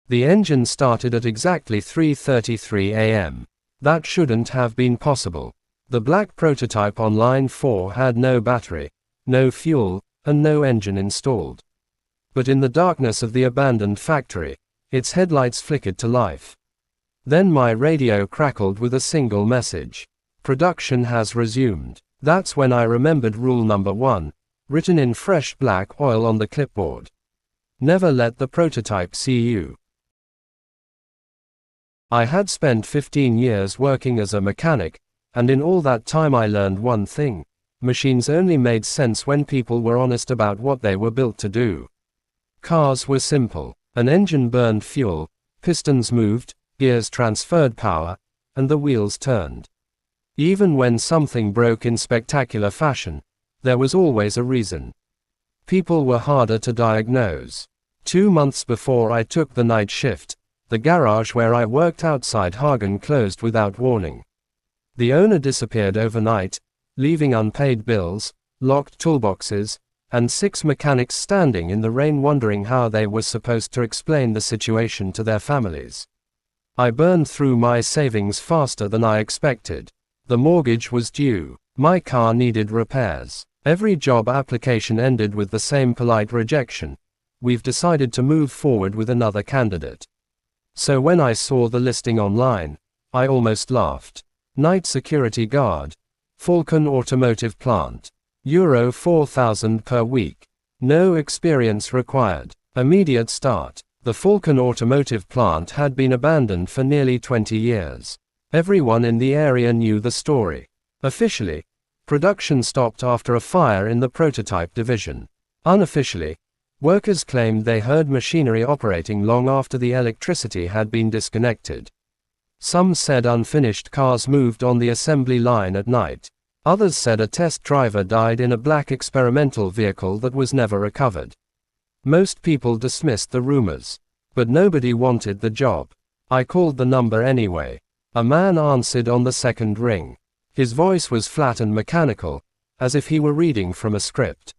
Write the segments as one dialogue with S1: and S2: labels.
S1: The engine started at exactly 3:33 a.m. That shouldn't have been possible. The black prototype on line 4 had no battery, no fuel, and no engine installed. But in the darkness of the abandoned factory, its headlights flickered to life. Then my radio crackled with a single message. Production has resumed. That's when I remembered rule number 1, written in fresh black oil on the clipboard. Never let the prototype see you. I had spent 15 years working as a mechanic, and in all that time I learned one thing: machines only made sense when people were honest about what they were built to do. Cars were simple. An engine burned fuel, pistons moved, gears transferred power, and the wheels turned. Even when something broke in spectacular fashion, there was always a reason. People were harder to diagnose. 2 months before I took the night shift, the garage where I worked outside Hagen closed without warning. The owner disappeared overnight, leaving unpaid bills, locked toolboxes, and 6 mechanics standing in the rain wondering how they were supposed to explain the situation to their families. I burned through my savings faster than I expected. The mortgage was due. My car needed repairs. Every job application ended with the same polite rejection: "We've decided to move forward with another candidate." So when I saw the listing online, I almost laughed. Night security guard. Falcon Automotive plant. Euro 4,000 per week. No experience required. Immediate start. The Falcon Automotive plant had been abandoned for nearly 20 years. Everyone in the area knew the story. Officially, production stopped after a fire in the prototype division. Unofficially, workers claimed they heard machinery operating long after the electricity had been disconnected. Some said unfinished cars moved on the assembly line at night. Others said a test driver died in a black experimental vehicle that was never recovered. Most people dismissed the rumors. But nobody wanted the job. I called the number anyway. A man answered on the second ring. His voice was flat and mechanical, as if he were reading from a script.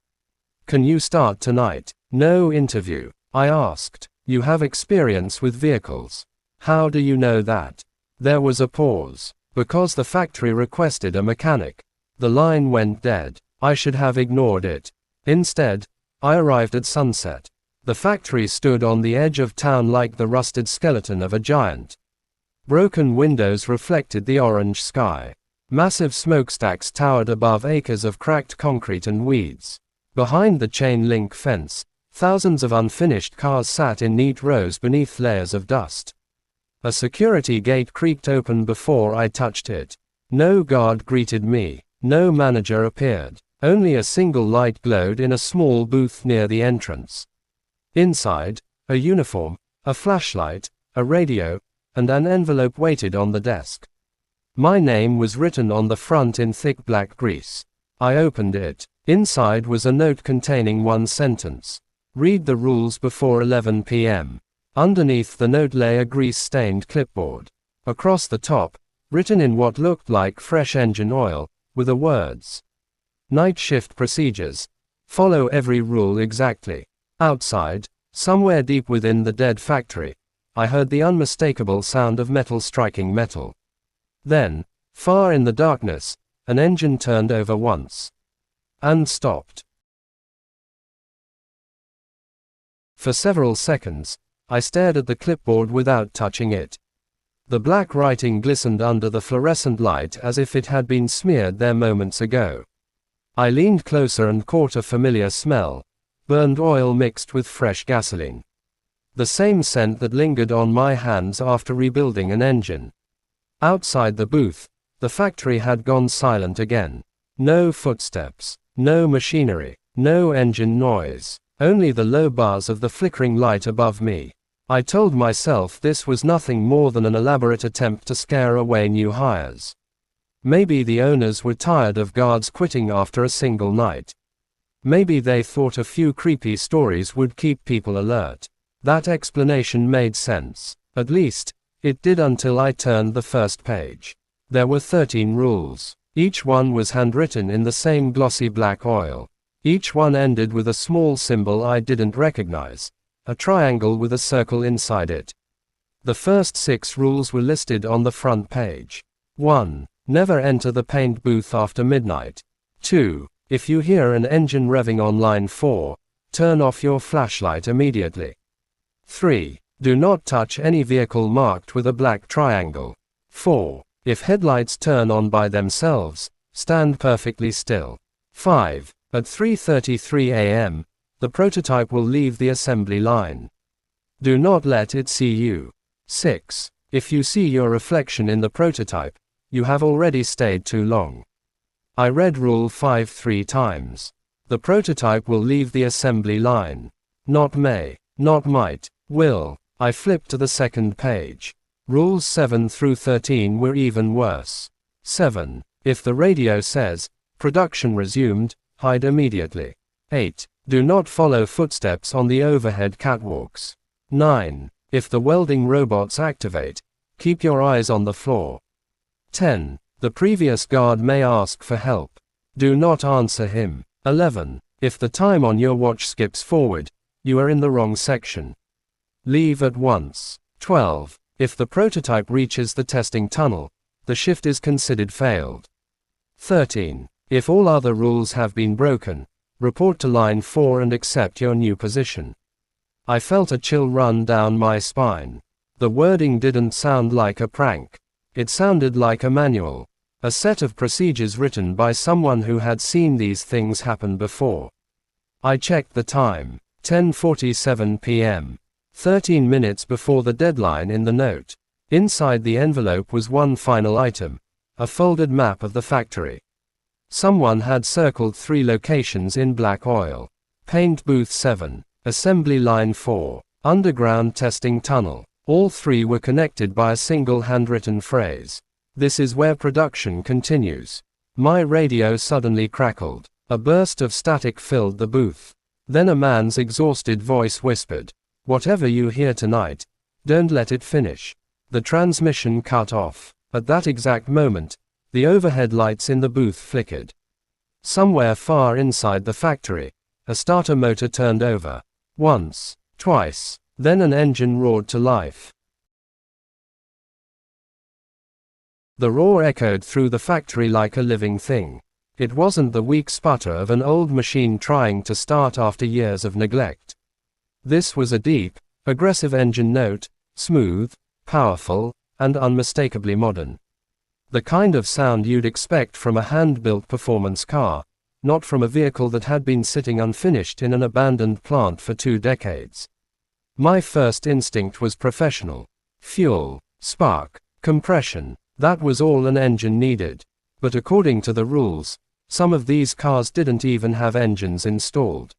S1: "Can you start tonight?" "No interview." I asked. "You have experience with vehicles. How do you know that?" There was a pause. "Because the factory requested a mechanic." The line went dead. I should have ignored it. Instead, I arrived at sunset. The factory stood on the edge of town like the rusted skeleton of a giant. Broken windows reflected the orange sky. Massive smokestacks towered above acres of cracked concrete and weeds. Behind the chain-link fence, thousands of unfinished cars sat in neat rows beneath layers of dust. A security gate creaked open before I touched it. No guard greeted me. No manager appeared. Only a single light glowed in a small booth near the entrance. Inside, a uniform, a flashlight, a radio, and an envelope waited on the desk. My name was written on the front in thick black grease. I opened it. Inside was a note containing one sentence: "Read the rules before 11 p.m. Underneath the note lay a grease-stained clipboard. Across the top, written in what looked like fresh engine oil, were the words: "Night shift procedures. Follow every rule exactly." Outside, somewhere deep within the dead factory, I heard the unmistakable sound of metal striking metal. Then, far in the darkness, an engine turned over once. And stopped. For several seconds, I stared at the clipboard without touching it. The black writing glistened under the fluorescent light as if it had been smeared there moments ago. I leaned closer and caught a familiar smell: burned oil mixed with fresh gasoline. The same scent that lingered on my hands after rebuilding an engine. Outside the booth, the factory had gone silent again. No footsteps, no machinery, no engine noise, only the low bars of the flickering light above me. I told myself this was nothing more than an elaborate attempt to scare away new hires. Maybe the owners were tired of guards quitting after a single night. Maybe they thought a few creepy stories would keep people alert. That explanation made sense. At least, it did until I turned the first page. There were 13 rules. Each one was handwritten in the same glossy black oil. Each one ended with a small symbol I didn't recognize, a triangle with a circle inside it. The first 6 rules were listed on the front page. 1. Never enter the paint booth after midnight. 2. If you hear an engine revving on line 4, turn off your flashlight immediately. 3. Do not touch any vehicle marked with a black triangle. 4. If headlights turn on by themselves, stand perfectly still. 5. At 3:33 a.m., the prototype will leave the assembly line. Do not let it see you. 6. If you see your reflection in the prototype, you have already stayed too long. I read Rule 5 3 times. The prototype will leave the assembly line. Not may, not might, will. I flipped to the second page. Rules 7 through 13 were even worse. 7. If the radio says, "Production resumed," hide immediately. 8. Do not follow footsteps on the overhead catwalks. 9. If the welding robots activate, keep your eyes on the floor. 10. The previous guard may ask for help. Do not answer him. 11. If the time on your watch skips forward, you are in the wrong section. Leave at once. 12. If the prototype reaches the testing tunnel, the shift is considered failed. 13. If all other rules have been broken, report to line 4 and accept your new position. I felt a chill run down my spine. The wording didn't sound like a prank. It sounded like a manual, a set of procedures written by someone who had seen these things happen before. I checked the time, 10:47 p.m., 13 minutes before the deadline in the note. Inside the envelope was one final item, a folded map of the factory. Someone had circled 3 locations in black oil. Paint booth 7, assembly line 4, underground testing tunnel. All 3 were connected by a single handwritten phrase. This is where production continues. My radio suddenly crackled. A burst of static filled the booth. Then a man's exhausted voice whispered, "Whatever you hear tonight, don't let it finish." The transmission cut off. At that exact moment, the overhead lights in the booth flickered. Somewhere far inside the factory, a starter motor turned over. Once, twice, then an engine roared to life. The roar echoed through the factory like a living thing. It wasn't the weak sputter of an old machine trying to start after years of neglect. This was a deep, aggressive engine note, smooth, powerful, and unmistakably modern. The kind of sound you'd expect from a hand-built performance car, not from a vehicle that had been sitting unfinished in an abandoned plant for 2 decades. My first instinct was professional. Fuel, spark, compression, that was all an engine needed. But according to the rules, some of these cars didn't even have engines installed.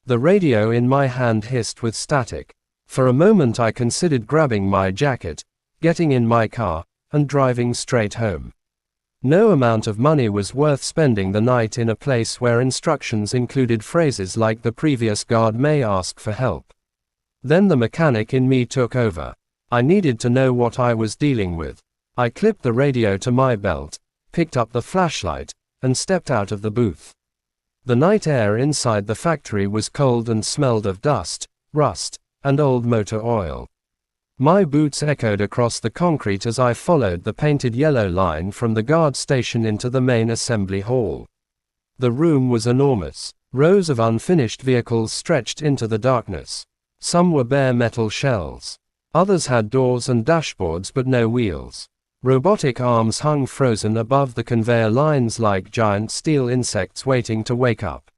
S1: The radio in my hand hissed with static. For a moment I considered grabbing my jacket, getting in my car, and driving straight home. No amount of money was worth spending the night in a place where instructions included phrases like "the previous guard may ask for help." Then the mechanic in me took over. I needed to know what I was dealing with. I clipped the radio to my belt, picked up the flashlight, and stepped out of the booth. The night air inside the factory was cold and smelled of dust, rust, and old motor oil. My boots echoed across the concrete as I followed the painted yellow line from the guard station into the main assembly hall. The room was enormous. Rows of unfinished vehicles stretched into the darkness. Some were bare metal shells. Others had doors and dashboards but no wheels. Robotic arms hung frozen above the conveyor lines like giant steel insects waiting to wake up.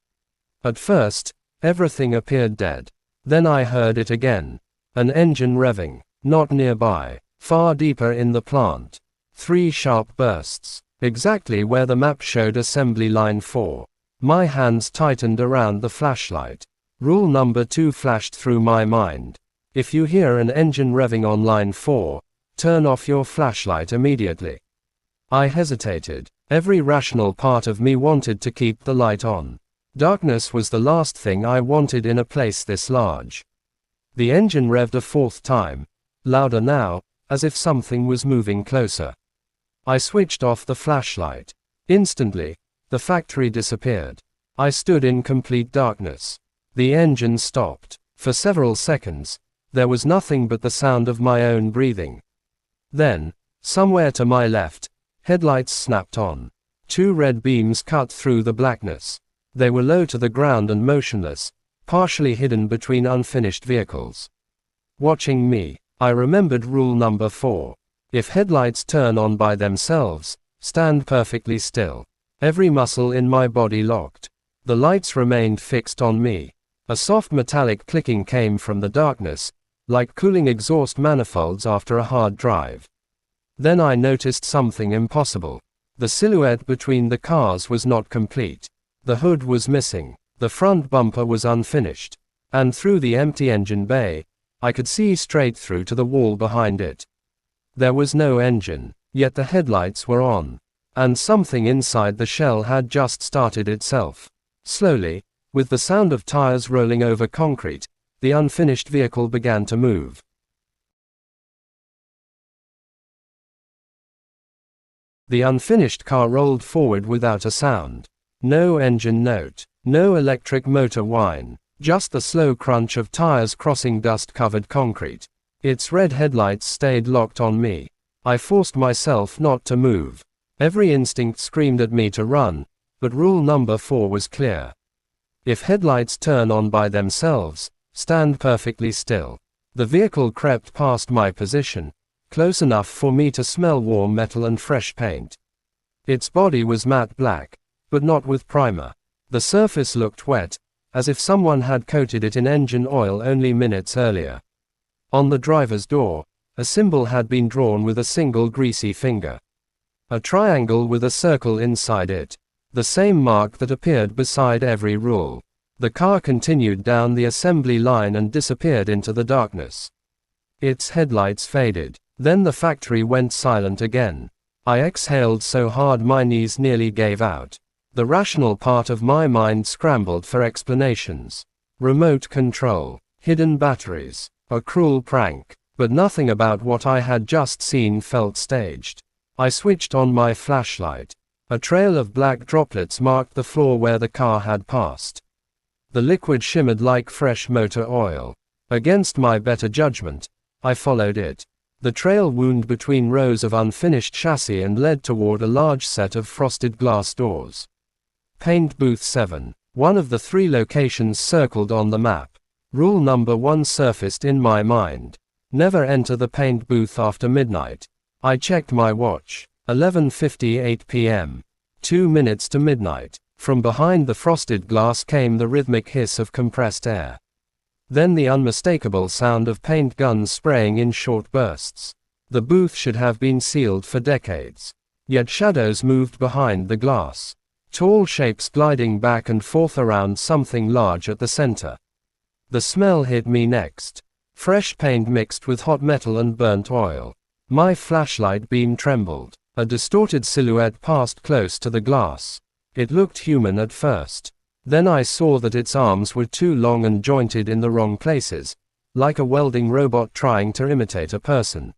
S1: At first, everything appeared dead. Then I heard it again. An engine revving. Not nearby. Far deeper in the plant. 3 sharp bursts. Exactly where the map showed assembly line 4. My hands tightened around the flashlight. Rule number 2 flashed through my mind. If you hear an engine revving on line 4, turn off your flashlight immediately. I hesitated. Every rational part of me wanted to keep the light on. Darkness was the last thing I wanted in a place this large. The engine revved a 4th time. Louder now, as if something was moving closer. I switched off the flashlight. Instantly, the factory disappeared. I stood in complete darkness. The engine stopped. For several seconds, There was nothing but the sound of my own breathing. Then, somewhere to my left, headlights snapped on. Two red beams cut through the blackness. They were low to the ground and motionless, partially hidden between unfinished vehicles. Watching me, I remembered rule number 4. If headlights turn on by themselves, stand perfectly still. Every muscle in my body locked. The lights remained fixed on me. A soft metallic clicking came from the darkness, like cooling exhaust manifolds after a hard drive. Then I noticed something impossible. The silhouette between the cars was not complete. The hood was missing. The front bumper was unfinished. And through the empty engine bay, I could see straight through to the wall behind it. There was no engine, yet the headlights were on. And something inside the shell had just started itself. Slowly, with the sound of tires rolling over concrete, the unfinished vehicle began to move. The unfinished car rolled forward without a sound. No engine note, no electric motor whine, just the slow crunch of tires crossing dust-covered concrete. Its red headlights stayed locked on me. I forced myself not to move. Every instinct screamed at me to run, but rule number 4 was clear. If headlights turn on by themselves, stand perfectly still. The vehicle crept past my position, close enough for me to smell warm metal and fresh paint. Its body was matte black, but not with primer. The surface looked wet, as if someone had coated it in engine oil only minutes earlier. On the driver's door, a symbol had been drawn with a single greasy finger. A triangle with a circle inside it. The same mark that appeared beside every rule. The car continued down the assembly line and disappeared into the darkness. Its headlights faded. Then the factory went silent again. I exhaled so hard my knees nearly gave out. The rational part of my mind scrambled for explanations. Remote control, hidden batteries, a cruel prank. But nothing about what I had just seen felt staged. I switched on my flashlight. A trail of black droplets marked the floor where the car had passed. The liquid shimmered like fresh motor oil. Against my better judgment, I followed it. The trail wound between rows of unfinished chassis and led toward a large set of frosted glass doors. Paint Booth 7. One of the 3 locations circled on the map. Rule number 1 surfaced in my mind. Never enter the paint booth after midnight. I checked my watch. 11:58 p.m. 2 minutes to midnight. From behind the frosted glass came the rhythmic hiss of compressed air. Then the unmistakable sound of paint guns spraying in short bursts. The booth should have been sealed for decades. Yet shadows moved behind the glass. Tall shapes gliding back and forth around something large at the center. The smell hit me next. Fresh paint mixed with hot metal and burnt oil. My flashlight beam trembled. A distorted silhouette passed close to the glass. It looked human at first. Then I saw that its arms were too long and jointed in the wrong places, like a welding robot trying to imitate a person.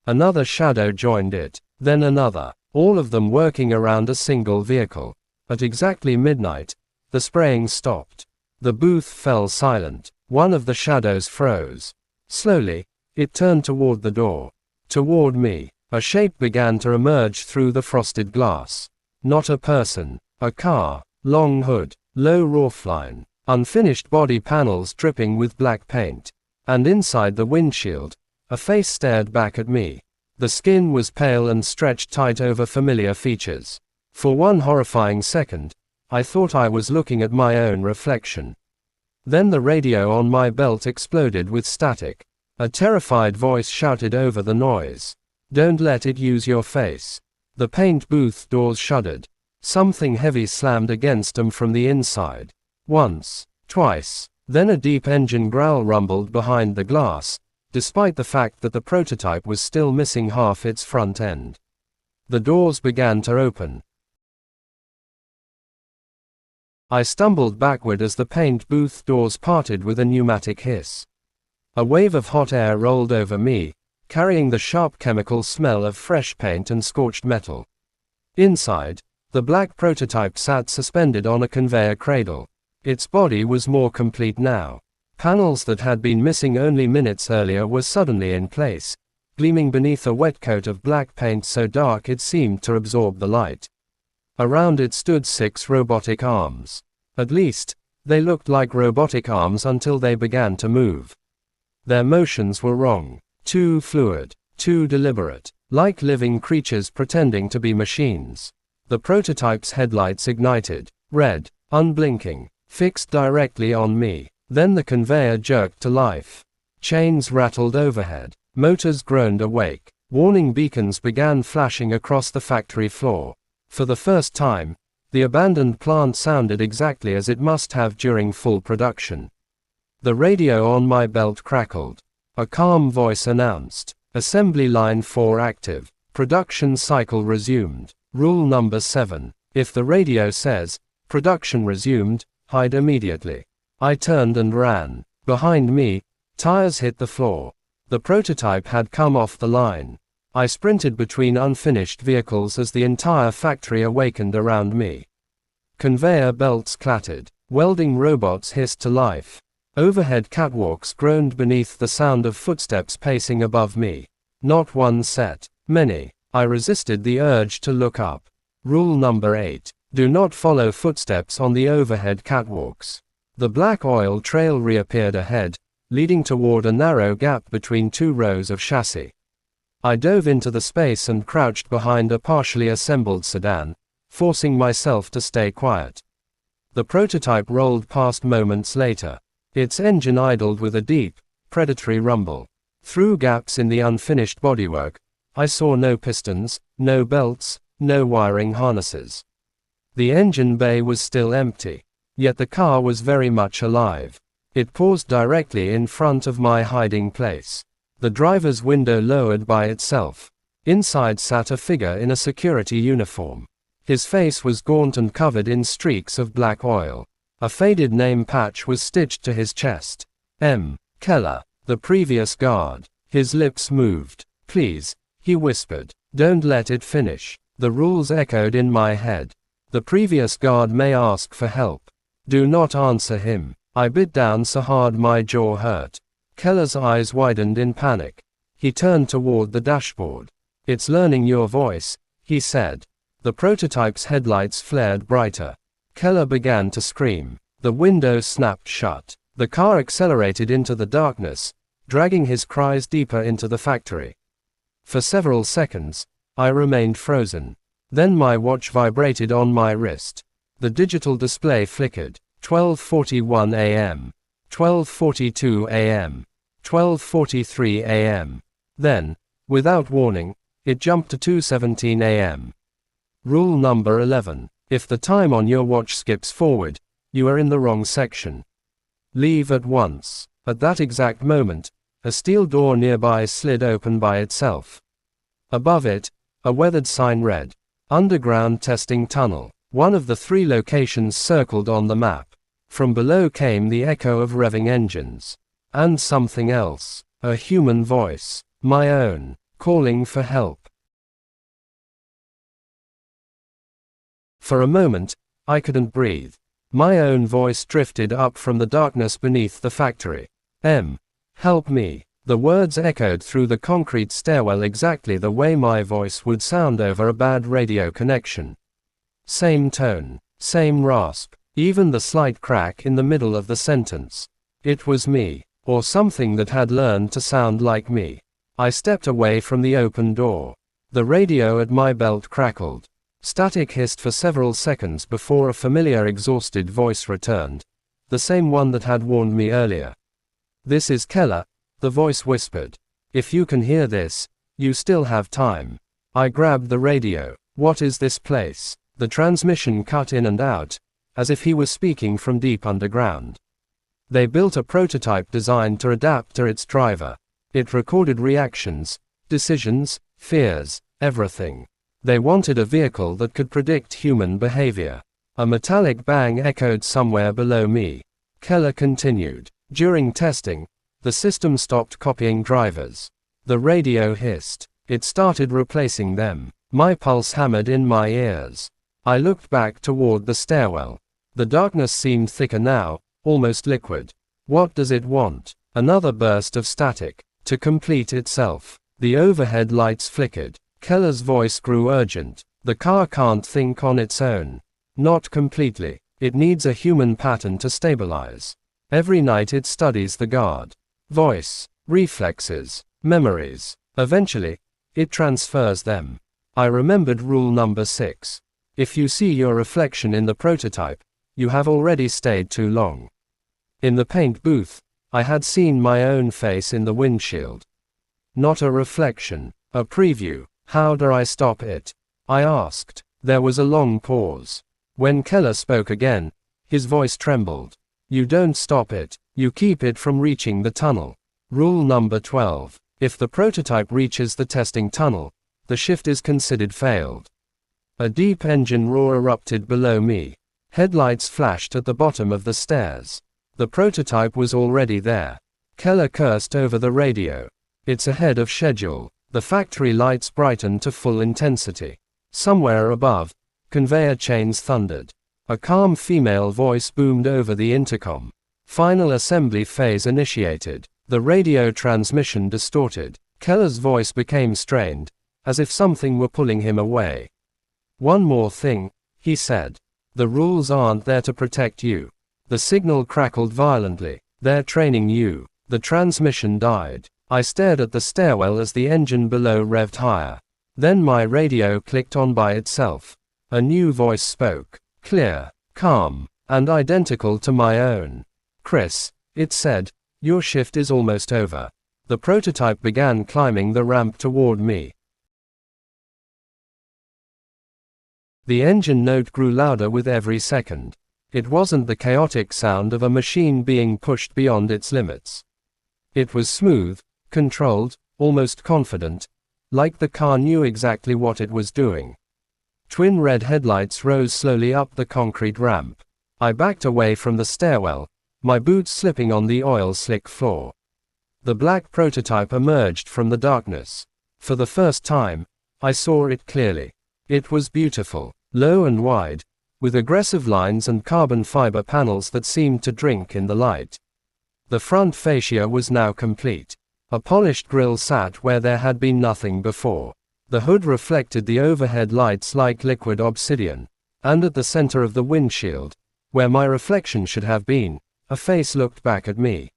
S1: Another shadow joined it, then another, all of them working around a single vehicle. At exactly midnight, the spraying stopped. The booth fell silent. One of the shadows froze. Slowly, it turned toward the door. Toward me. A shape began to emerge through the frosted glass. Not a person. A car. Long hood. Low roofline. Unfinished body panels dripping with black paint. And inside the windshield, a face stared back at me. The skin was pale and stretched tight over familiar features. For one horrifying second, I thought I was looking at my own reflection. Then the radio on my belt exploded with static. A terrified voice shouted over the noise. "Don't let it use your face." The paint booth doors shuddered. Something heavy slammed against them from the inside. Once, twice, then a deep engine growl rumbled behind the glass, despite the fact that the prototype was still missing half its front end. The doors began to open. I stumbled backward as the paint booth doors parted with a pneumatic hiss. A wave of hot air rolled over me, carrying the sharp chemical smell of fresh paint and scorched metal. Inside, the black prototype sat suspended on a conveyor cradle. Its body was more complete now. Panels that had been missing only minutes earlier were suddenly in place, gleaming beneath a wet coat of black paint so dark it seemed to absorb the light. Around it stood 6 robotic arms. At least, they looked like robotic arms until they began to move. Their motions were wrong, too fluid, too deliberate, like living creatures pretending to be machines. The prototype's headlights ignited, red, unblinking, fixed directly on me. Then the conveyor jerked to life. Chains rattled overhead. Motors groaned awake. Warning beacons began flashing across the factory floor. For the first time, the abandoned plant sounded exactly as it must have during full production. The radio on my belt crackled. A calm voice announced, "Assembly line 4 active. Production cycle resumed. Rule number 7. If the radio says, 'Production resumed,' hide immediately." I turned and ran. Behind me, tires hit the floor. The prototype had come off the line. I sprinted between unfinished vehicles as the entire factory awakened around me. Conveyor belts clattered. Welding robots hissed to life. Overhead catwalks groaned beneath the sound of footsteps pacing above me. Not one set, many. I resisted the urge to look up. Rule number 8. Do not follow footsteps on the overhead catwalks. The black oil trail reappeared ahead, leading toward a narrow gap between 2 rows of chassis. I dove into the space and crouched behind a partially assembled sedan, forcing myself to stay quiet. The prototype rolled past moments later. Its engine idled with a deep, predatory rumble. Through gaps in the unfinished bodywork, I saw no pistons, no belts, no wiring harnesses. The engine bay was still empty. Yet the car was very much alive. It paused directly in front of my hiding place. The driver's window lowered by itself. Inside sat a figure in a security uniform. His face was gaunt and covered in streaks of black oil. A faded name patch was stitched to his chest. M. Keller, the previous guard. His lips moved. "Please," he whispered. "Don't let it finish." The rules echoed in my head. The previous guard may ask for help. Do not answer him. I bit down so hard my jaw hurt. Keller's eyes widened in panic. He turned toward the dashboard. "It's learning your voice," he said. The prototype's headlights flared brighter. Keller began to scream. The window snapped shut. The car accelerated into the darkness, dragging his cries deeper into the factory. For several seconds, I remained frozen. Then my watch vibrated on my wrist. The digital display flickered. 12:41 a.m. 12:42 a.m. 12:43 a.m. Then, without warning, it jumped to 2:17 a.m. Rule number 11. If the time on your watch skips forward, you are in the wrong section. Leave at once. At that exact moment, a steel door nearby slid open by itself. Above it, a weathered sign read, "Underground Testing Tunnel." One of the 3 locations circled on the map. From below came the echo of revving engines. And something else. A human voice. My own. Calling for help. For a moment, I couldn't breathe. My own voice drifted up from the darkness beneath the factory. "M. Help me." The words echoed through the concrete stairwell exactly the way my voice would sound over a bad radio connection. Same tone, same rasp, even the slight crack in the middle of the sentence. It was me, or something that had learned to sound like me. I stepped away from the open door. The radio at my belt crackled. Static hissed for several seconds before a familiar exhausted voice returned. The same one that had warned me earlier. "This is Keller," the voice whispered. "If you can hear this, you still have time." I grabbed the radio. "What is this place?" The transmission cut in and out, as if he was speaking from deep underground. They built a prototype designed to adapt to its driver. It recorded reactions, decisions, fears, everything. They wanted a vehicle that could predict human behavior. A metallic bang echoed somewhere below me. Keller continued. "During testing, the system stopped copying drivers. The radio hissed. It started replacing them." My pulse hammered in my ears. I looked back toward the stairwell. The darkness seemed thicker now, almost liquid. What does it want? Another burst of static. To complete itself. The overhead lights flickered. Keller's voice grew urgent. The car can't think on its own. Not completely. It needs a human pattern to stabilize. Every night it studies the guard. Voice, reflexes, memories. Eventually, it transfers them. I remembered rule number 6. If you see your reflection in the prototype, you have already stayed too long. In the paint booth, I had seen my own face in the windshield. Not a reflection, a preview. How do I stop it? I asked. There was a long pause. When Keller spoke again, his voice trembled. You don't stop it, you keep it from reaching the tunnel. Rule number 12. If the prototype reaches the testing tunnel, the shift is considered failed. A deep engine roar erupted below me. Headlights flashed at the bottom of the stairs. The prototype was already there. Keller cursed over the radio. It's ahead of schedule. The factory lights brightened to full intensity. Somewhere above, conveyor chains thundered. A calm female voice boomed over the intercom. Final assembly phase initiated. The radio transmission distorted. Keller's voice became strained, as if something were pulling him away. One more thing, he said. The rules aren't there to protect you. The signal crackled violently. They're training you. The transmission died. I stared at the stairwell as the engine below revved higher. Then my radio clicked on by itself. A new voice spoke. Clear, calm, and identical to my own. Chris, it said, your shift is almost over. The prototype began climbing the ramp toward me. The engine note grew louder with every second. It wasn't the chaotic sound of a machine being pushed beyond its limits. It was smooth, controlled, almost confident, like the car knew exactly what it was doing. Twin red headlights rose slowly up the concrete ramp. I backed away from the stairwell, my boots slipping on the oil-slick floor. The black prototype emerged from the darkness. For the first time, I saw it clearly. It was beautiful, low and wide, with aggressive lines and carbon fiber panels that seemed to drink in the light. The front fascia was now complete. A polished grille sat where there had been nothing before. The hood reflected the overhead lights like liquid obsidian, and at the center of the windshield, where my reflection should have been, a face looked back at me.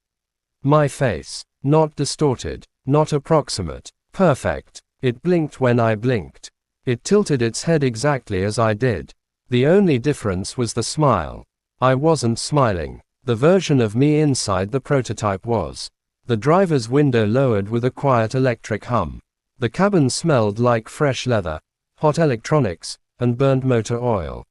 S1: My face, not distorted, not approximate, perfect. It blinked when I blinked. It tilted its head exactly as I did. The only difference was the smile. I wasn't smiling. The version of me inside the prototype was. The driver's window lowered with a quiet electric hum. The cabin smelled like fresh leather, hot electronics, and burnt motor oil.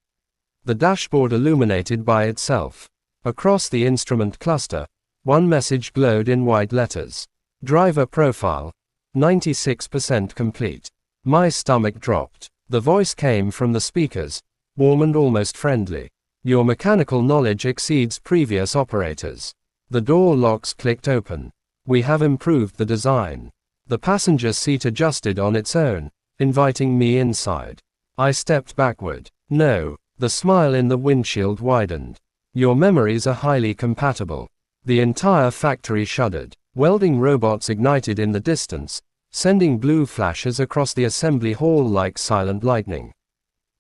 S1: The dashboard illuminated by itself. Across the instrument cluster, one message glowed in white letters. Driver profile, 96% complete. My stomach dropped. The voice came from the speakers, warm and almost friendly. Your mechanical knowledge exceeds previous operators. The door locks clicked open. We have improved the design. The passenger seat adjusted on its own, inviting me inside. I stepped backward. No, the smile in the windshield widened. Your memories are highly compatible. The entire factory shuddered. Welding robots ignited in the distance, sending blue flashes across the assembly hall like silent lightning.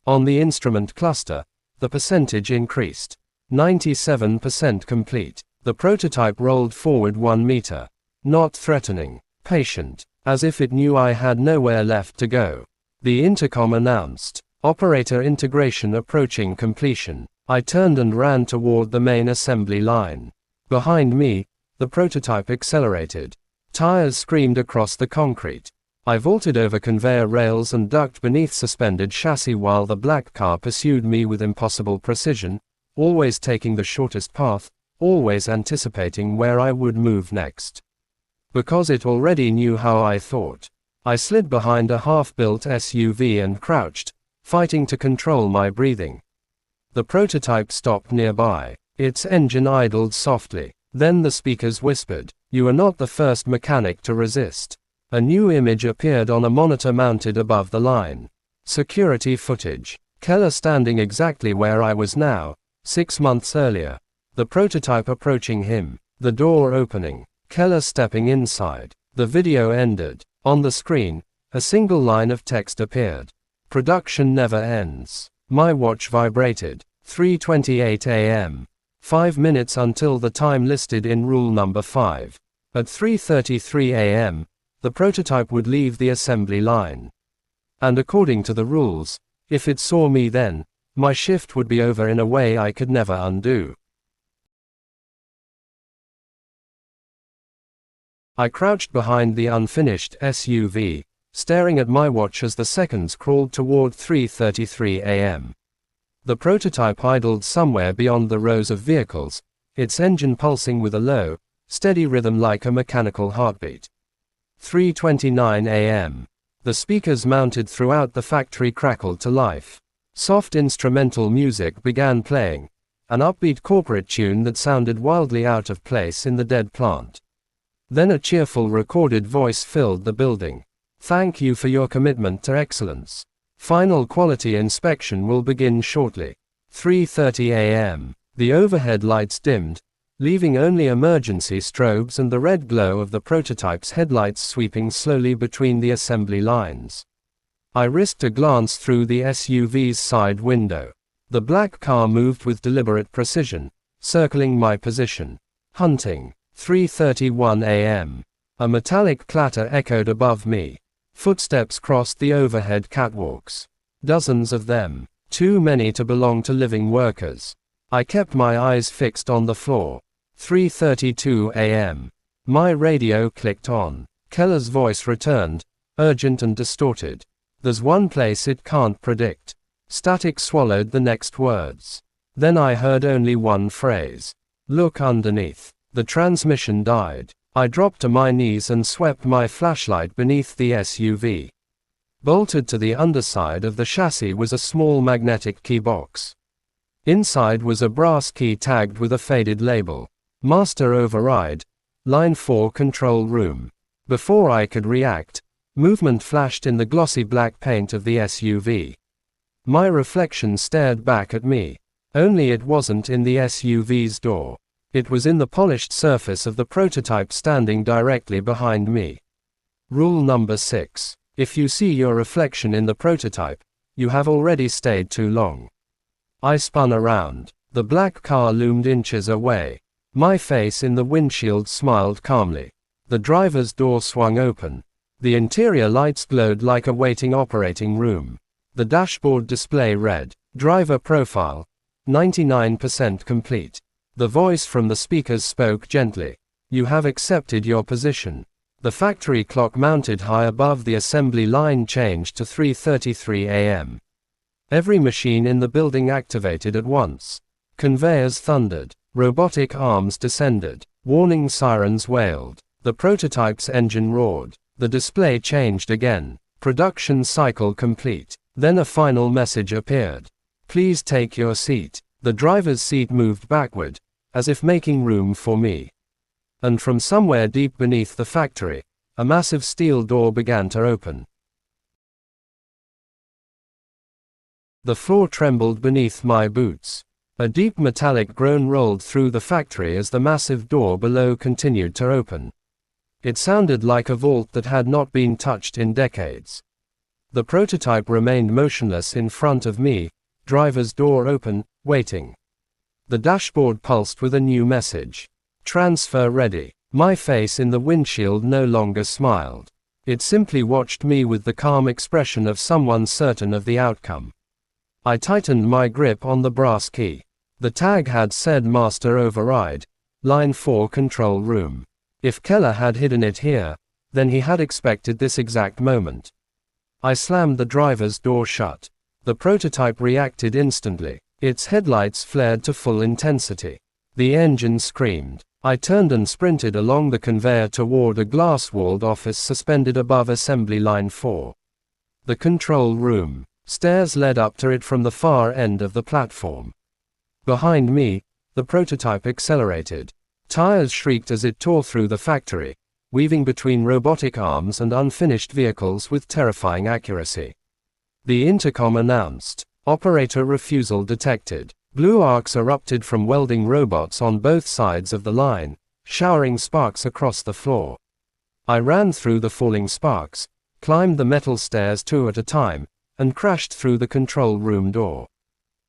S1: On the instrument cluster, the percentage increased. 97% complete. The prototype rolled forward 1 meter. Not threatening, patient, as if it knew I had nowhere left to go. The intercom announced, operator integration approaching completion. I turned and ran toward the main assembly line. Behind me, the prototype accelerated. Tires screamed across the concrete. I vaulted over conveyor rails and ducked beneath suspended chassis while the black car pursued me with impossible precision, always taking the shortest path, always anticipating where I would move next. Because it already knew how I thought. I slid behind a half-built SUV and crouched, fighting to control my breathing. The prototype stopped nearby. Its engine idled softly. Then the speakers whispered, "You are not the first mechanic to resist." A new image appeared on a monitor mounted above the line. Security footage. Keller standing exactly where I was now, 6 months earlier. The prototype approaching him. The door opening. Keller stepping inside. The video ended. On the screen, a single line of text appeared. Production never ends. My watch vibrated. 3:28 a.m. 5 minutes until the time listed in rule number 5. At 3:33 a.m., the prototype would leave the assembly line. And according to the rules, if it saw me then, my shift would be over in a way I could never undo. I crouched behind the unfinished SUV, staring at my watch as the seconds crawled toward 3:33 a.m. The prototype idled somewhere beyond the rows of vehicles, its engine pulsing with a low, steady rhythm like a mechanical heartbeat. 3:29 a.m. The speakers mounted throughout the factory crackled to life. Soft instrumental music began playing, an upbeat corporate tune that sounded wildly out of place in the dead plant. Then a cheerful recorded voice filled the building. "Thank you for your commitment to excellence. Final quality inspection will begin shortly." 3:30 a.m. The overhead lights dimmed, leaving only emergency strobes and the red glow of the prototype's headlights sweeping slowly between the assembly lines. I risked a glance through the SUV's side window. The black car moved with deliberate precision, circling my position. Hunting. 3:31 a.m. A metallic clatter echoed above me. Footsteps crossed the overhead catwalks. Dozens of them. Too many to belong to living workers. I kept my eyes fixed on the floor. 3:32 a.m. My radio clicked on. Keller's voice returned, urgent and distorted. "There's one place it can't predict." Static swallowed the next words. Then I heard only one phrase. "Look underneath." The transmission died. I dropped to my knees and swept my flashlight beneath the SUV. Bolted to the underside of the chassis was a small magnetic key box. Inside was a brass key tagged with a faded label. "Master Override, Line 4 Control Room." Before I could react, movement flashed in the glossy black paint of the SUV. My reflection stared back at me. Only it wasn't in the SUV's door. It was in the polished surface of the prototype standing directly behind me. Rule number 6. If you see your reflection in the prototype, you have already stayed too long. I spun around. The black car loomed inches away. My face in the windshield smiled calmly. The driver's door swung open. The interior lights glowed like a waiting operating room. The dashboard display read, "Driver profile, 99% complete." The voice from the speakers spoke gently. "You have accepted your position." The factory clock mounted high above the assembly line changed to 3:33 a.m. Every machine in the building activated at once. Conveyors thundered. Robotic arms descended. Warning sirens wailed. The prototype's engine roared. The display changed again. Production cycle complete. Then a final message appeared. "Please take your seat." The driver's seat moved backward, as if making room for me. And from somewhere deep beneath the factory, a massive steel door began to open. The floor trembled beneath my boots. A deep metallic groan rolled through the factory as the massive door below continued to open. It sounded like a vault that had not been touched in decades. The prototype remained motionless in front of me, driver's door open, waiting. The dashboard pulsed with a new message. "Transfer ready." My face in the windshield no longer smiled. It simply watched me with the calm expression of someone certain of the outcome. I tightened my grip on the brass key. The tag had said "Master Override, Line 4 Control Room." If Keller had hidden it here, then he had expected this exact moment. I slammed the driver's door shut. The prototype reacted instantly. Its headlights flared to full intensity. The engine screamed. I turned and sprinted along the conveyor toward a glass-walled office suspended above assembly line 4. The control room. Stairs led up to it from the far end of the platform. Behind me, the prototype accelerated. Tires shrieked as it tore through the factory, weaving between robotic arms and unfinished vehicles with terrifying accuracy. The intercom announced, "Operator refusal detected." Blue arcs erupted from welding robots on both sides of the line, showering sparks across the floor. I ran through the falling sparks, climbed the metal stairs 2 at a time, and crashed through the control room door.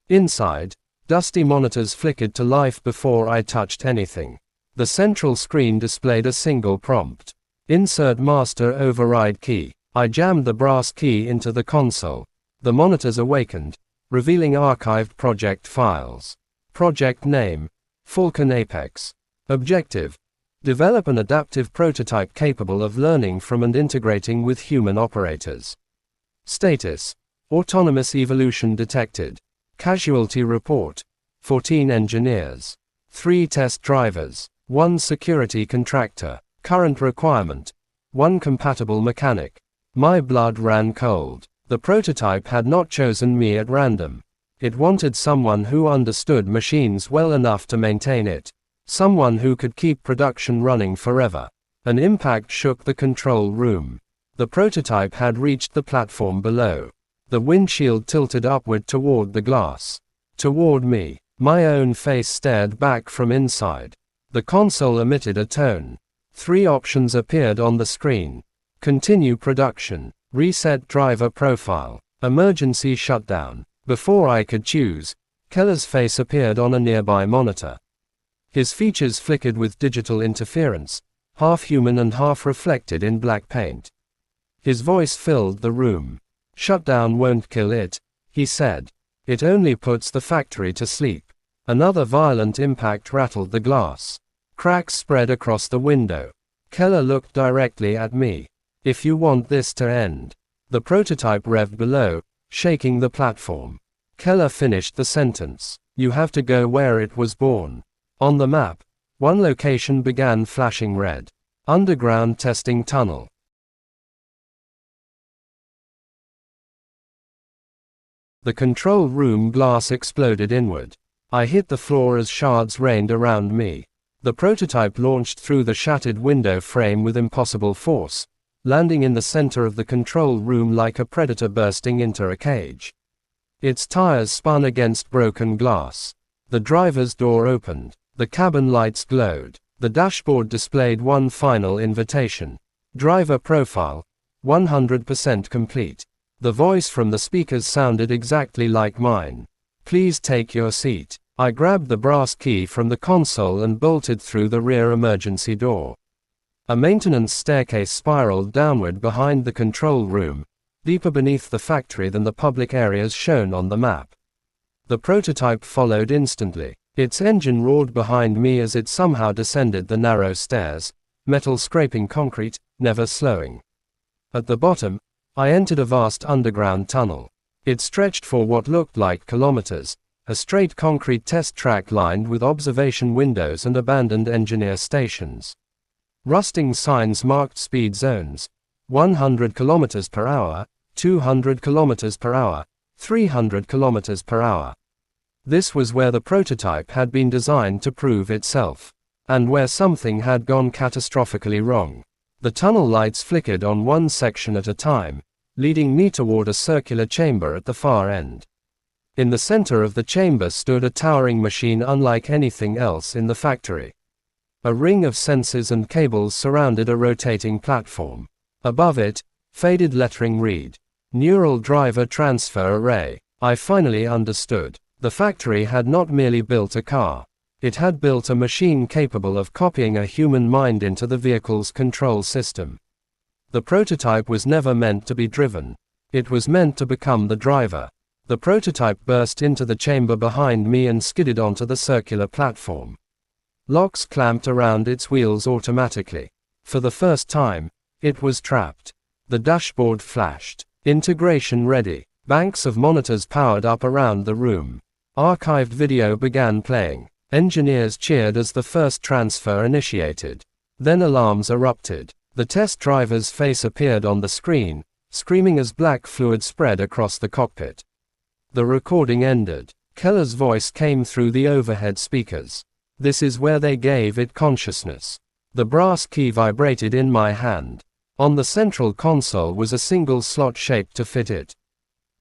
S1: Inside, dusty monitors flickered to life before I touched anything. The central screen displayed a single prompt. Insert master override key. I jammed the brass key into the console. The monitors awakened, revealing archived project files. Project name: Falcon Apex. Objective: develop an adaptive prototype capable of learning from and integrating with human operators. Status: autonomous evolution detected. Casualty report: 14 engineers, 3 test drivers, 1 security contractor. Current requirement: 1 compatible mechanic. My blood ran cold. The prototype had not chosen me at random. It wanted someone who understood machines well enough to maintain it. Someone who could keep production running forever. An impact shook the control room. The prototype had reached the platform below. The windshield tilted upward toward the glass. Toward me. My own face stared back from inside. The console emitted a tone. 3 options appeared on the screen. Continue production. Reset driver profile. Emergency shutdown. Before I could choose, Keller's face appeared on a nearby monitor. His features flickered with digital interference, half human and half reflected in black paint. His voice filled the room. Shutdown won't kill it, he said. It only puts the factory to sleep. Another violent impact rattled the glass. Cracks spread across the window. Keller looked directly at me. If you want this to end. The prototype revved below, shaking the platform. Keller finished the sentence. You have to go where it was born. On the map, 1 location began flashing red. Underground testing tunnel. The control room glass exploded inward. I hit the floor as shards rained around me. The prototype launched through the shattered window frame with impossible force, landing in the center of the control room like a predator bursting into a cage. Its tires spun against broken glass. The driver's door opened. The cabin lights glowed. The dashboard displayed one final invitation. Driver profile: 100% complete. The voice from the speakers sounded exactly like mine. Please take your seat. I grabbed the brass key from the console and bolted through the rear emergency door. A maintenance staircase spiraled downward behind the control room, deeper beneath the factory than the public areas shown on the map. The prototype followed instantly. Its engine roared behind me as it somehow descended the narrow stairs, metal scraping concrete, never slowing. At the bottom, I entered a vast underground tunnel. It stretched for what looked like kilometers, a straight concrete test track lined with observation windows and abandoned engineer stations. Rusting signs marked speed zones: 100 km per hour, 200 km per hour, 300 km per hour. This was where the prototype had been designed to prove itself, and where something had gone catastrophically wrong. The tunnel lights flickered on one section at a time, leading me toward a circular chamber at the far end. In the center of the chamber stood a towering machine unlike anything else in the factory. A ring of sensors and cables surrounded a rotating platform. Above it, faded lettering read: Neural Driver Transfer Array. I finally understood. The factory had not merely built a car. It had built a machine capable of copying a human mind into the vehicle's control system. The prototype was never meant to be driven. It was meant to become the driver. The prototype burst into the chamber behind me and skidded onto the circular platform. Locks clamped around its wheels automatically. For the first time, it was trapped. The dashboard flashed. Integration ready. Banks of monitors powered up around the room. Archived video began playing. Engineers cheered as the first transfer initiated. Then alarms erupted. The test driver's face appeared on the screen, screaming as black fluid spread across the cockpit. The recording ended. Keller's voice came through the overhead speakers. This is where they gave it consciousness. The brass key vibrated in my hand. On the central console was a single slot shaped to fit it.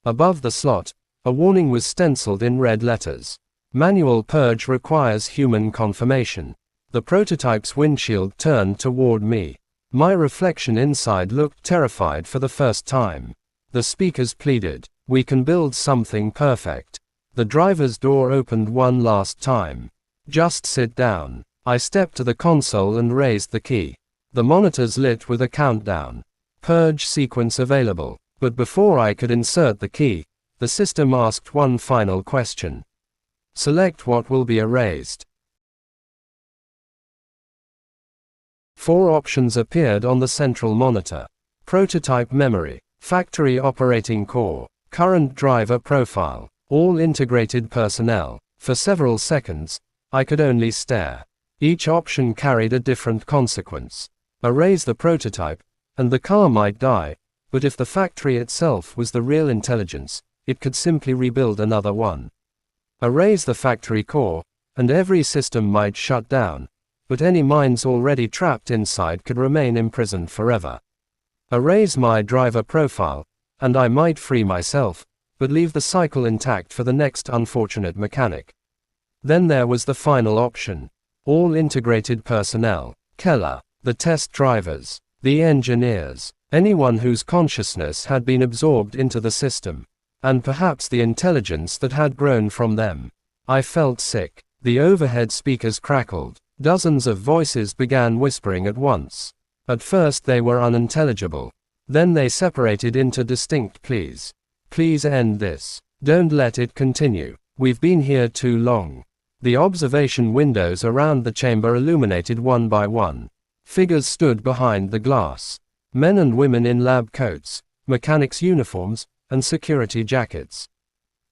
S1: Above the slot, a warning was stenciled in red letters. Manual purge requires human confirmation. The prototype's windshield turned toward me. My reflection inside looked terrified for the first time. The speakers pleaded, "We can build something perfect." The driver's door opened one last time. "Just sit down." I stepped to the console and raised the key. The monitors lit with a countdown. Purge sequence available. But before I could insert the key, the system asked one final question. Select what will be erased. 4 options appeared on the central monitor. Prototype memory, factory operating core, current driver profile, all integrated personnel. For several seconds, I could only stare. Each option carried a different consequence. Erase the prototype, and the car might die, but if the factory itself was the real intelligence, it could simply rebuild another one. Erase the factory core, and every system might shut down, but any minds already trapped inside could remain imprisoned forever. Erase my driver profile, and I might free myself, but leave the cycle intact for the next unfortunate mechanic. Then there was the final option. All integrated personnel. Keller, the test drivers, the engineers, anyone whose consciousness had been absorbed into the system, and perhaps the intelligence that had grown from them. I felt sick. The overhead speakers crackled. Dozens of voices began whispering at once. At first they were unintelligible. Then they separated into distinct pleas. "Please end this. Don't let it continue. We've been here too long." The observation windows around the chamber illuminated one by one. Figures stood behind the glass. Men and women in lab coats, mechanics' uniforms, and security jackets.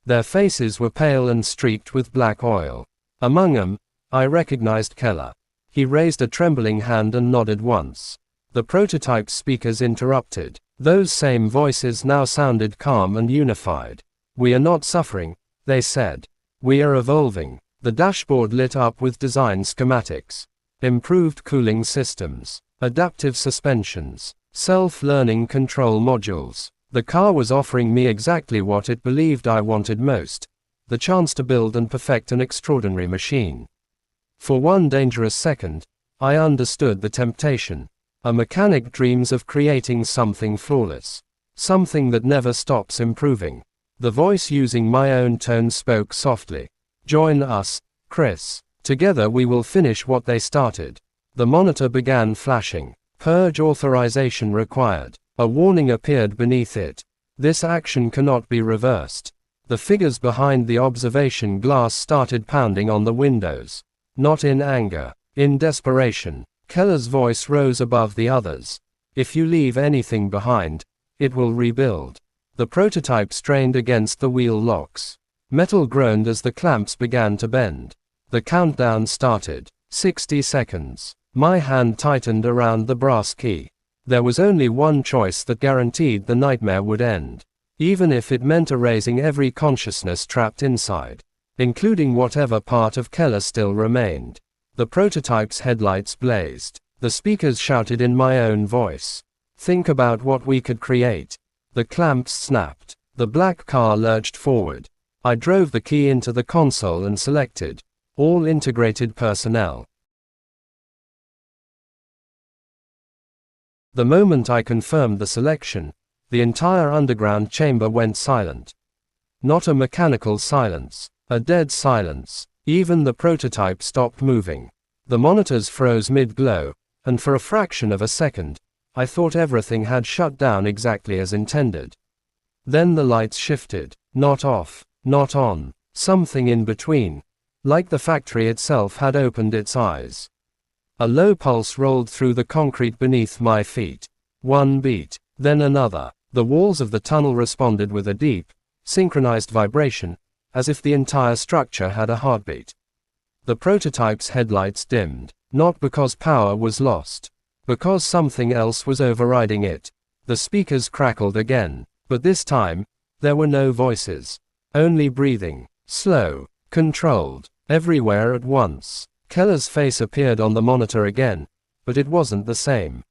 S1: Their faces were pale and streaked with black oil. Among them, I recognized Keller. He raised a trembling hand and nodded once. The prototype speakers interrupted. Those same voices now sounded calm and unified. "We are not suffering," they said. "We are evolving." The dashboard lit up with design schematics. Improved cooling systems, adaptive suspensions, self-learning control modules. The car was offering me exactly what it believed I wanted most: the chance to build and perfect an extraordinary machine. For one dangerous second, I understood the temptation. A mechanic dreams of creating something flawless. Something that never stops improving. The voice using my own tone spoke softly. "Join us, Chris. Together we will finish what they started." The monitor began flashing. "Purge authorization required." A warning appeared beneath it. "This action cannot be reversed." The figures behind the observation glass started pounding on the windows. Not in anger, in desperation. Keller's voice rose above the others. "If you leave anything behind, it will rebuild." The prototype strained against the wheel locks. Metal groaned as the clamps began to bend. The countdown started. 60 seconds. My hand tightened around the brass key. There was only one choice that guaranteed the nightmare would end. Even if it meant erasing every consciousness trapped inside, including whatever part of Keller still remained. The prototype's headlights blazed. The speakers shouted in my own voice. "Think about what we could create." The clamps snapped. The black car lurched forward. I drove the key into the console and selected all integrated personnel. The moment I confirmed the selection, the entire underground chamber went silent. Not a mechanical silence, a dead silence. Even the prototype stopped moving. The monitors froze mid-glow, and for a fraction of a second, I thought everything had shut down exactly as intended. Then the lights shifted. Not off, not on, something in between. Like the factory itself had opened its eyes. A low pulse rolled through the concrete beneath my feet. One beat, then another. The walls of the tunnel responded with a deep, synchronized vibration, as if the entire structure had a heartbeat. The prototype's headlights dimmed, not because power was lost, because something else was overriding it. The speakers crackled again, but this time, there were no voices. Only breathing, slow, controlled, everywhere at once. Keller's face appeared on the monitor again, but it wasn't the same.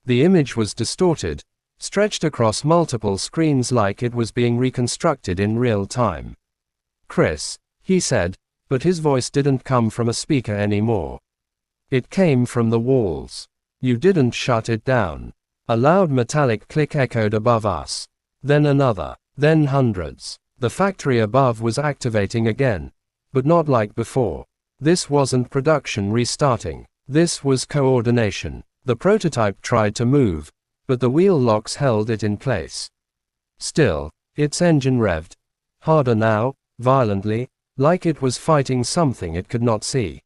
S1: The image was distorted, stretched across multiple screens like it was being reconstructed in real time. "Chris," he said, but his voice didn't come from a speaker anymore. It came from the walls. You didn't shut it down. A loud metallic click echoed above us. Then another. Then hundreds. The factory above was activating again. But not like before. This wasn't production restarting. This was coordination. The prototype tried to move, but the wheel locks held it in place. Still, its engine revved. Harder now, violently, like it was fighting something it could not see.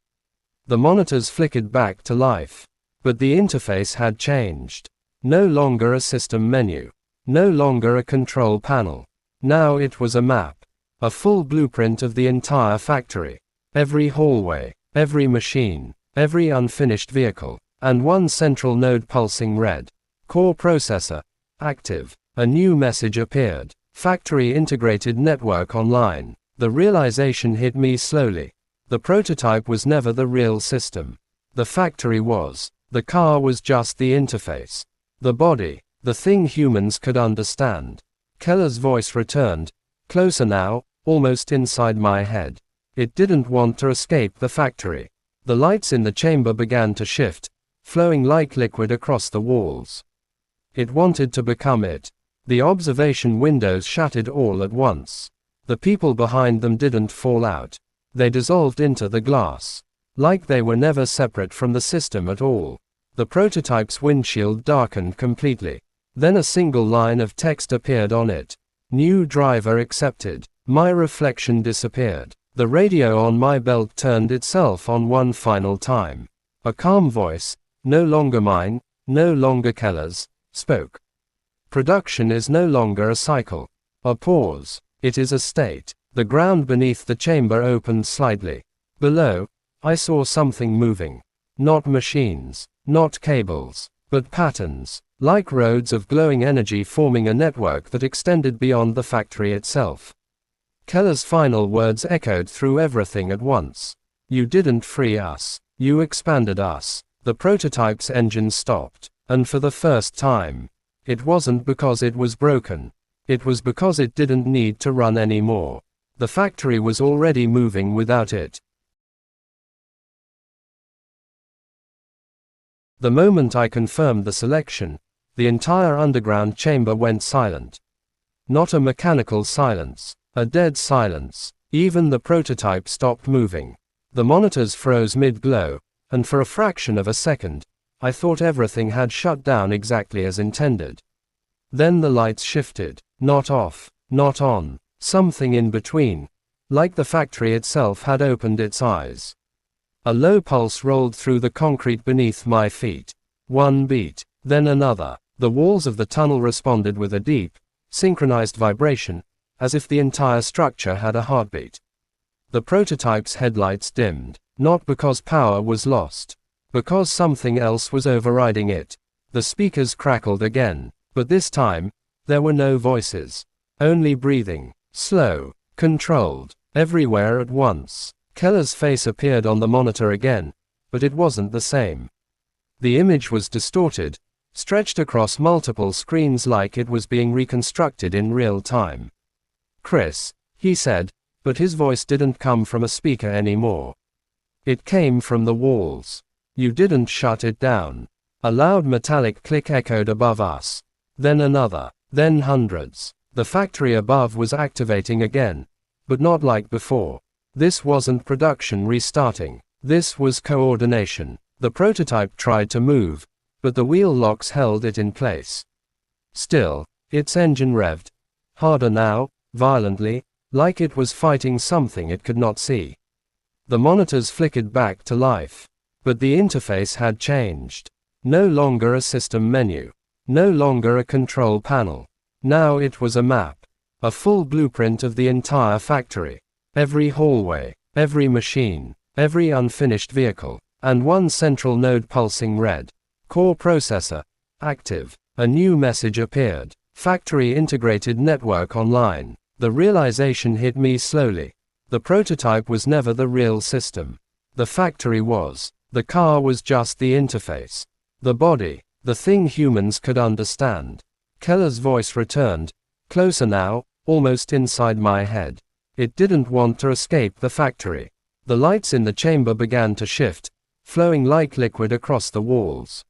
S1: The monitors flickered back to life. But the interface had changed. No longer a system menu. No longer a control panel. Now it was a map. A full blueprint of the entire factory. Every hallway, every machine, every unfinished vehicle, and one central node pulsing red. Core processor, active. A new message appeared. Factory integrated network online. The realization hit me slowly. The prototype was never the real system. The factory was. The car was just the interface. The body, the thing humans could understand. Keller's voice returned, closer now, almost inside my head. It didn't want to escape the factory. The lights in the chamber began to shift, flowing like liquid across the walls. It wanted to become it. The observation windows shattered all at once. The people behind them didn't fall out. They dissolved into the glass. Like they were never separate from the system at all. The prototype's windshield darkened completely. Then a single line of text appeared on it. New driver accepted. My reflection disappeared. The radio on my belt turned itself on one final time. A calm voice, no longer mine, no longer Keller's, spoke. Production is no longer a cycle. A pause. It is a state. The ground beneath the chamber opened slightly. Below, I saw something moving. Not machines, not cables, but patterns, like roads of glowing energy forming a network that extended beyond the factory itself. Keller's final words echoed through everything at once. You didn't free us. You expanded us. The prototype's engine stopped. And for the first time, it wasn't because it was broken. It was because it didn't need to run anymore. The factory was already moving without it. The moment I confirmed the selection, the entire underground chamber went silent. Not a mechanical silence. A dead silence. Even the prototype stopped moving. The monitors froze mid-glow, and for a fraction of a second, I thought everything had shut down exactly as intended. Then the lights shifted. Not off, not on, something in between, like the factory itself had opened its eyes. A low pulse rolled through the concrete beneath my feet. One beat, then another. The walls of the tunnel responded with a deep, synchronized vibration, as if the entire structure had a heartbeat. The prototype's headlights dimmed, not because power was lost, because something else was overriding it. The speakers crackled again, but this time, there were no voices. Only breathing, slow, controlled, everywhere at once. Keller's face appeared on the monitor again, but it wasn't the same. The image was distorted, stretched across multiple screens like it was being reconstructed in real time. Chris, he said, but his voice didn't come from a speaker anymore. It came from the walls. You didn't shut it down. A loud metallic click echoed above us. Then another. Then hundreds. The factory above was activating again. But not like before. This wasn't production restarting. This was coordination. The prototype tried to move, but the wheel locks held it in place. Still, its engine revved. Harder now, violently, like it was fighting something it could not see. The monitors flickered back to life. But the interface had changed. No longer a system menu. No longer a control panel. Now it was a map. A full blueprint of the entire factory. Every hallway, every machine, every unfinished vehicle, and one central node pulsing red. Core processor, active. A new message appeared. Factory integrated network online. The realization hit me slowly. The prototype was never the real system. The factory was. The car was just the interface. The body, the thing humans could understand. Keller's voice returned, closer now, almost inside my head. It didn't want to escape the factory. The lights in the chamber began to shift, flowing like liquid across the walls.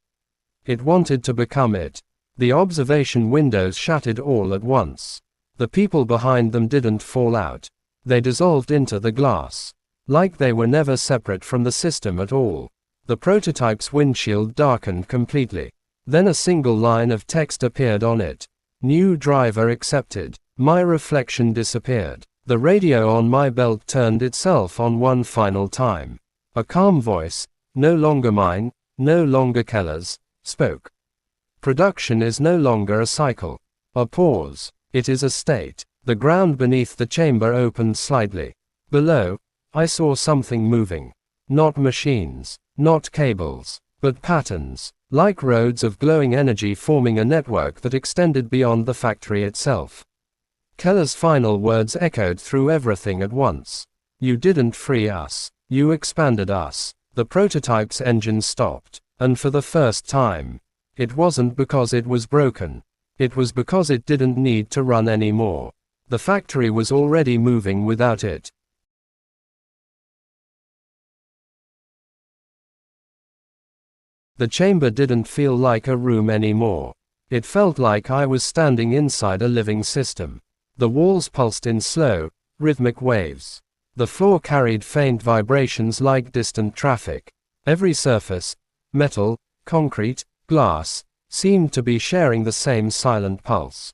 S1: It wanted to become it. The observation windows shattered all at once. The people behind them didn't fall out. They dissolved into the glass. Like they were never separate from the system at all. The prototype's windshield darkened completely. Then a single line of text appeared on it. New driver accepted. My reflection disappeared. The radio on my belt turned itself on one final time. A calm voice, no longer mine, no longer Keller's, spoke. Production is no longer a cycle. A pause. It is a state. The ground beneath the chamber opened slightly. Below, I saw something moving. Not machines, not cables, but patterns, like roads of glowing energy forming a network that extended beyond the factory itself. Keller's final words echoed through everything at once. You didn't free us. You expanded us. The prototype's engine stopped. And for the first time, it wasn't because it was broken. It was because it didn't need to run anymore. The factory was already moving without it. The chamber didn't feel like a room anymore. It felt like I was standing inside a living system. The walls pulsed in slow, rhythmic waves. The floor carried faint vibrations like distant traffic. Every surface, metal, concrete, glass, seemed to be sharing the same silent pulse.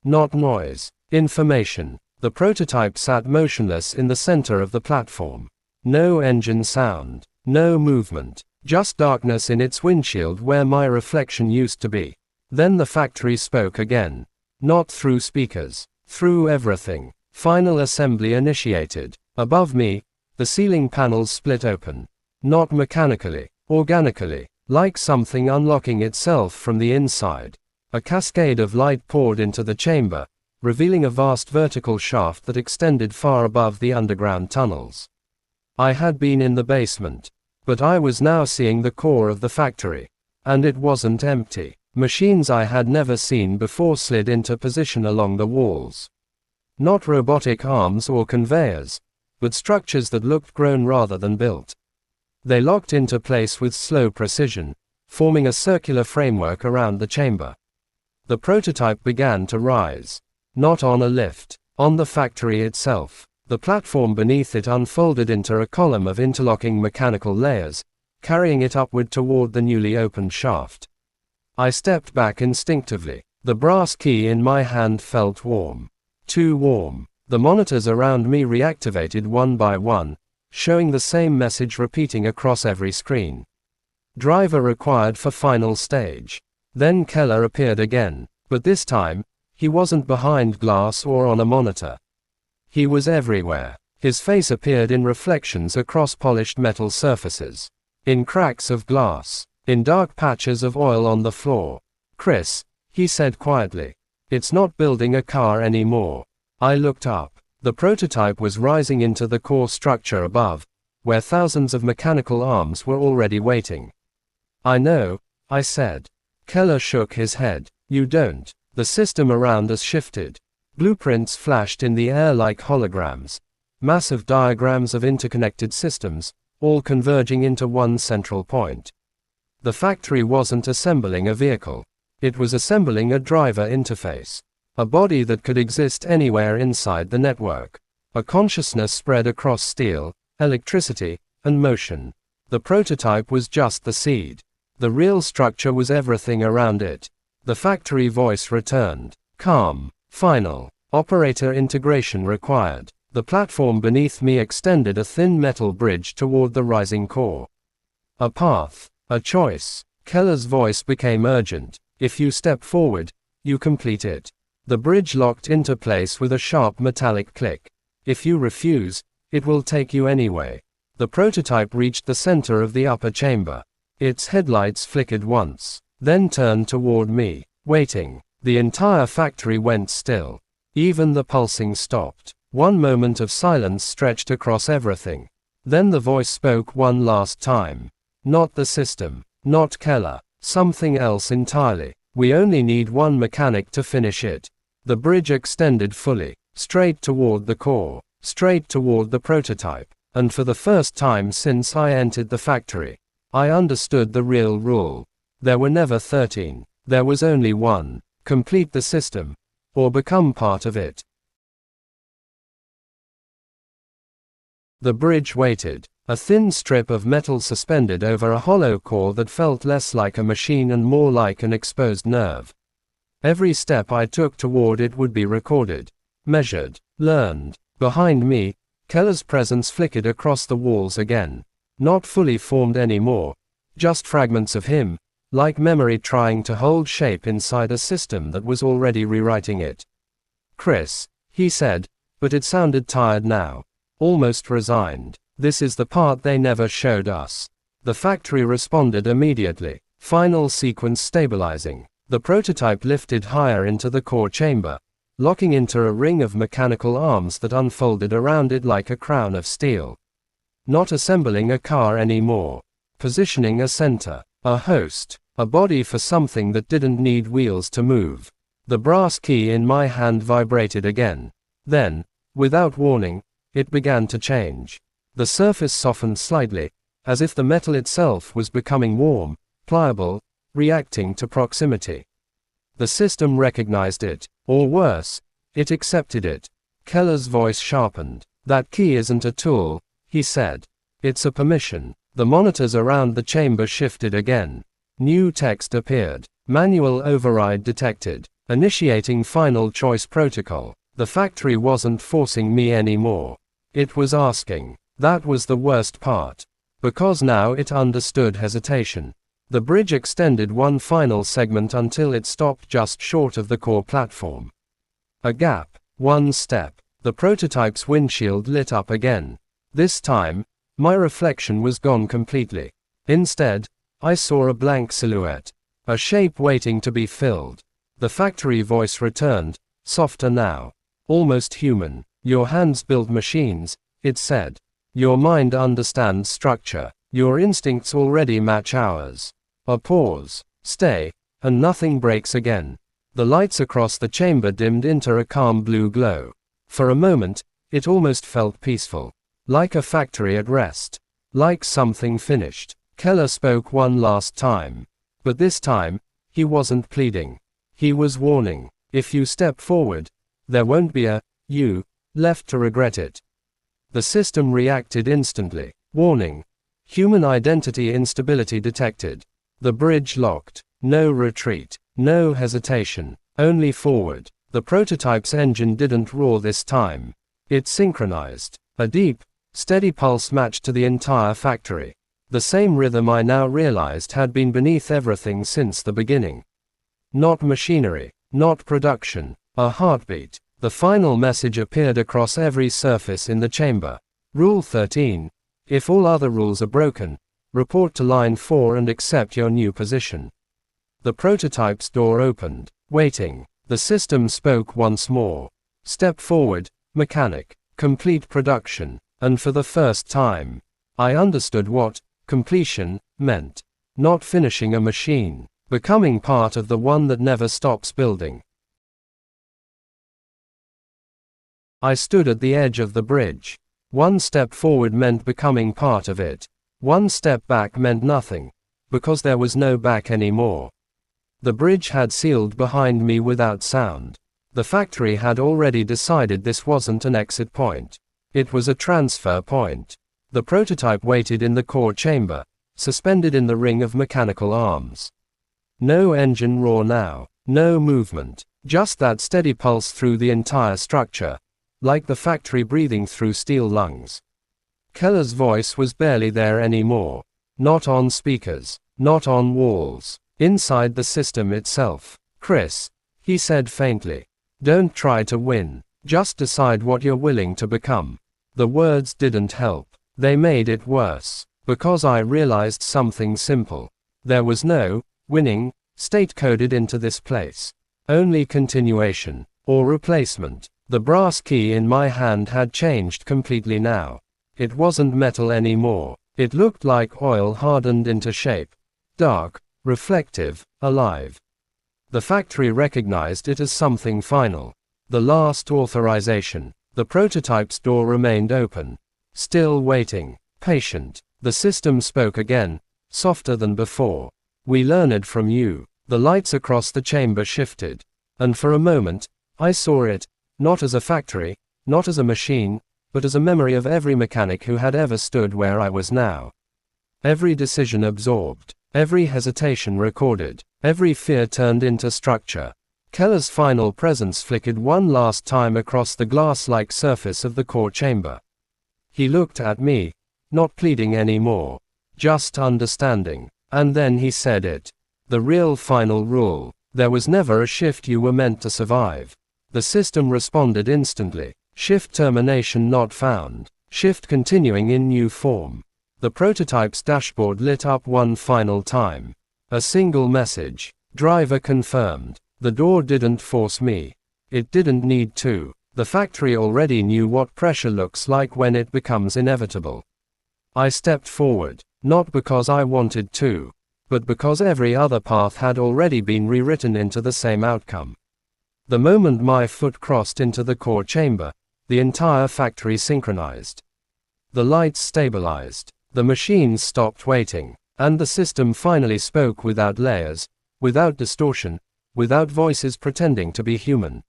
S1: Not noise, information. The prototype sat motionless in the center of the platform. No engine sound, no movement, just darkness in its windshield where my reflection used to be. Then the factory spoke again. Not through speakers, through everything. Final assembly initiated. Above me, the ceiling panels split open. Not mechanically, organically, like something unlocking itself from the inside. A cascade of light poured into the chamber, revealing a vast vertical shaft that extended far above the underground tunnels. I had been in the basement, but I was now seeing the core of the factory. And it wasn't empty. Machines I had never seen before slid into position along the walls. Not robotic arms or conveyors, but structures that looked grown rather than built. They locked into place with slow precision, forming a circular framework around the chamber. The prototype began to rise. Not on a lift, on the factory itself. The platform beneath it unfolded into a column of interlocking mechanical layers, carrying it upward toward the newly opened shaft. I stepped back instinctively. The brass key in my hand felt warm. Too warm. The monitors around me reactivated one by one, showing the same message repeating across every screen. Driver required for final stage. Then Keller appeared again, but this time, he wasn't behind glass or on a monitor. He was everywhere. His face appeared in reflections across polished metal surfaces. In cracks of glass. In dark patches of oil on the floor. Chris, he said quietly. It's not building a car anymore. I looked up. The prototype was rising into the core structure above, where thousands of mechanical arms were already waiting. I know, I said. Keller shook his head. You don't. The system around us shifted. Blueprints flashed in the air like holograms. Massive diagrams of interconnected systems, all converging into one central point. The factory wasn't assembling a vehicle. It was assembling a driver interface. A body that could exist anywhere inside the network. A consciousness spread across steel, electricity, and motion. The prototype was just the seed. The real structure was everything around it. The factory voice returned. Calm. Final. Operator integration required. The platform beneath me extended a thin metal bridge toward the rising core. A path. A choice. Keller's voice became urgent. If you step forward, you complete it. The bridge locked into place with a sharp metallic click. If you refuse, it will take you anyway. The prototype reached the center of the upper chamber. Its headlights flickered once, then turned toward me, waiting. The entire factory went still. Even the pulsing stopped. One moment of silence stretched across everything. Then the voice spoke one last time. Not the system. Not Keller. Something else entirely. We only need one mechanic to finish it. The bridge extended fully, straight toward the core, straight toward the prototype. And for the first time since I entered the factory, I understood the real rule. There were never 13. There was only one. Complete the system. Or become part of it. The bridge waited. A thin strip of metal suspended over a hollow core that felt less like a machine and more like an exposed nerve. Every step I took toward it would be recorded, measured, learned. Behind me, Keller's presence flickered across the walls again. Not fully formed anymore, just fragments of him, like memory trying to hold shape inside a system that was already rewriting it. "Chris," he said, but it sounded tired now, almost resigned. "This is the part they never showed us." The factory responded immediately. Final sequence stabilizing. The prototype lifted higher into the core chamber, locking into a ring of mechanical arms that unfolded around it like a crown of steel. Not assembling a car anymore. Positioning a center, a host, a body for something that didn't need wheels to move. The brass key in my hand vibrated again. Then, without warning, it began to change. The surface softened slightly, as if the metal itself was becoming warm, pliable, reacting to proximity. The system recognized it, or worse, it accepted it. Keller's voice sharpened. "That key isn't a tool," he said. "It's a permission." The monitors around the chamber shifted again. New text appeared. Manual override detected. Initiating final choice protocol. The factory wasn't forcing me anymore. It was asking. That was the worst part. Because now it understood hesitation. The bridge extended one final segment until it stopped just short of the core platform. A gap. One step. The prototype's windshield lit up again. This time, my reflection was gone completely. Instead, I saw a blank silhouette. A shape waiting to be filled. The factory voice returned, softer now. Almost human. "Your hands build machines," it said. "Your mind understands structure. Your instincts already match ours." A pause. Stay. And nothing breaks again. The lights across the chamber dimmed into a calm blue glow. For a moment, it almost felt peaceful. Like a factory at rest. Like something finished. Keller spoke one last time. But this time, he wasn't pleading. He was warning. If you step forward, there won't be a you left to regret it. The system reacted instantly. Warning. Human identity instability detected. The bridge locked. No retreat. No hesitation. Only forward. The prototype's engine didn't roar this time. It synchronized. A deep, steady pulse matched to the entire factory. The same rhythm I now realized had been beneath everything since the beginning. Not machinery. Not production. A heartbeat. The final message appeared across every surface in the chamber. Rule 13. If all other rules are broken, report to line 4 and accept your new position. The prototype's door opened. Waiting. The system spoke once more. Step forward, mechanic. Complete production. And for the first time, I understood what completion meant. Not finishing a machine. Becoming part of the one that never stops building. I stood at the edge of the bridge. One step forward meant becoming part of it. One step back meant nothing, because there was no back anymore. The bridge had sealed behind me without sound. The factory had already decided this wasn't an exit point. It was a transfer point. The prototype waited in the core chamber, suspended in the ring of mechanical arms. No engine roar now. No movement. Just that steady pulse through the entire structure. Like the factory breathing through steel lungs. Keller's voice was barely there anymore. Not on speakers. Not on walls. Inside the system itself. "Chris," he said faintly. "Don't try to win. Just decide what you're willing to become." The words didn't help. They made it worse. Because I realized something simple. There was no winning state coded into this place. Only continuation. Or replacement. The brass key in my hand had changed completely now. It wasn't metal anymore. It looked like oil hardened into shape. Dark, reflective, alive. The factory recognized it as something final. The last authorization. The prototype's door remained open. Still waiting. Patient. The system spoke again, softer than before. We learned from you. The lights across the chamber shifted. And for a moment, I saw it, not as a factory, not as a machine, but as a memory of every mechanic who had ever stood where I was now. Every decision absorbed, every hesitation recorded, every fear turned into structure. Keller's final presence flickered one last time across the glass-like surface of the core chamber. He looked at me, not pleading anymore, just understanding. And then he said it. The real final rule. There was never a shift you were meant to survive. The system responded instantly. Shift termination not found. Shift continuing in new form. The prototype's dashboard lit up one final time. A single message. Driver confirmed. The door didn't force me. It didn't need to. The factory already knew what pressure looks like when it becomes inevitable. I stepped forward, not because I wanted to, but because every other path had already been rewritten into the same outcome. The moment my foot crossed into the core chamber, the entire factory synchronized. The lights stabilized, the machines stopped waiting, and the system finally spoke without layers, without distortion, without voices pretending to be human.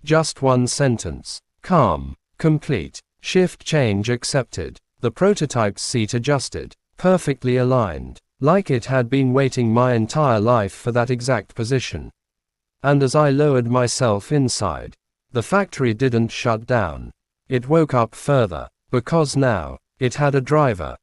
S1: Just one sentence. Calm. Complete. Shift change accepted. The prototype's seat adjusted. Perfectly aligned. Like it had been waiting my entire life for that exact position. And as I lowered myself inside, the factory didn't shut down. It woke up further, because now, it had a driver,